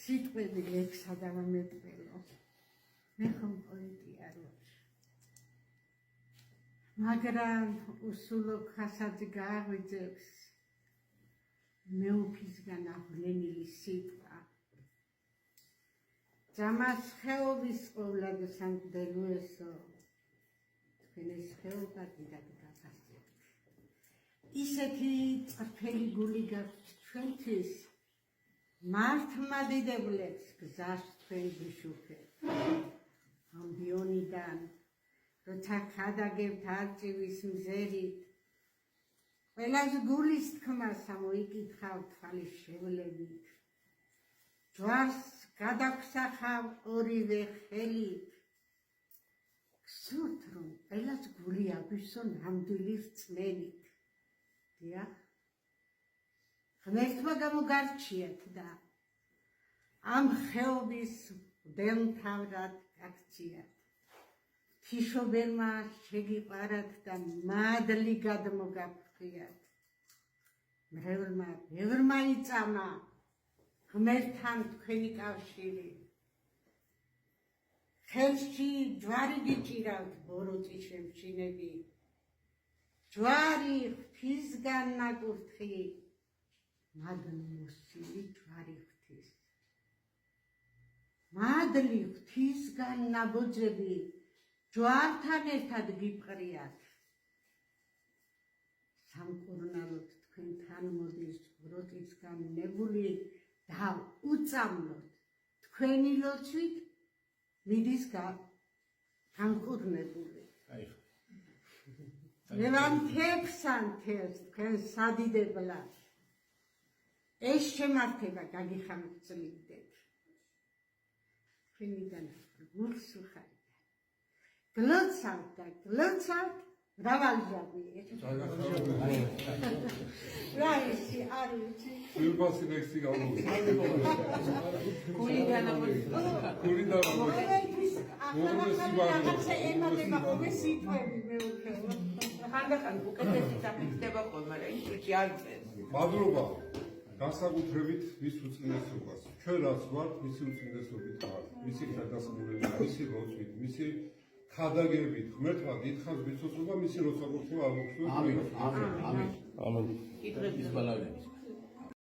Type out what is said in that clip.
სიტყვები ლექსა დავამეტყველო. მე ხომ პოეტი არ ვარ. მაგრამ უსულო ხასაძე გააღვიძებს მეუფისგან აღვლენილი სიტყვა. ჯამას ხეობის ყოვლად სამგდელოესო, თქვენ ეს ხეობა დიდად გაგასწრებთ. ისეთი წრფელი გული გაქვთ ჩვენთვის, მართლმადიდებლებს გზას თქვენ გიშუქებთ. ამბიონიდან, როცა ხადაგებთ არწივის მზერით, ყველას გულის თქმას ამოიკითხავთ ხალის შევლებით. ჯვარს გადაგსახავ ორივე ხელით. გსურთ, რომ ყველას გული აგვისო ნამდვილი რწმენით. დიახ, ღმერთმა გამოგარჩიეთ და ამ ხეობის მდელმთავრად გაქციათ. თიშობერმა შეგიყვარათ და მადლი გადმოგაფრთხიათ. მრევლმა ბევრმა იწამა ღმერთთან თქვენი კავშირი. ხელში ჯვარი გიჭირავთ ბოროტი შემჩინები. ჯვარი ღვთისგან ნაკურთხი, მადლმოსილი ჯვარი ღვთის. მადლი ღვთისგან ნაბოძები ჯვართან ერთად გიპყრიათ. სამკურნალოდ თქვენთან მოდის ბოროტისგან ნებული და უწამლოთ თქვენი ლოცვით მიდის განკურნებული. ლევანთებსან თელს თქვენ სადიდებლად ეს შემართება გაგიხამწლიდეთ. თქვენიდან გულს უხარია. გლოცავთ და გლოცავთ მრავალჟამი. რა ისი არ ვიცი. სულბასი ლექსი გამოვიდა. გულიდან რაღაცა ემატება ხოლმე სიტყვები მეუქეო. ხანდახან უკეთესი საფიქრდება ხოლმე, მაგრამ ის არ წეს. მადლობა განსაკუთრებით მის უწინესობას. ჩვენ რაც ვართ, მისი უწინესობით ვართ. მისი გადასმულებით, მისი ლოცვით, მისი ხადაგებით. ღმერთმა დიდხანს ვიცოცხლება მისი როცა გოხდება აღმოჩნდა. ამინ. კითხების ბალავების.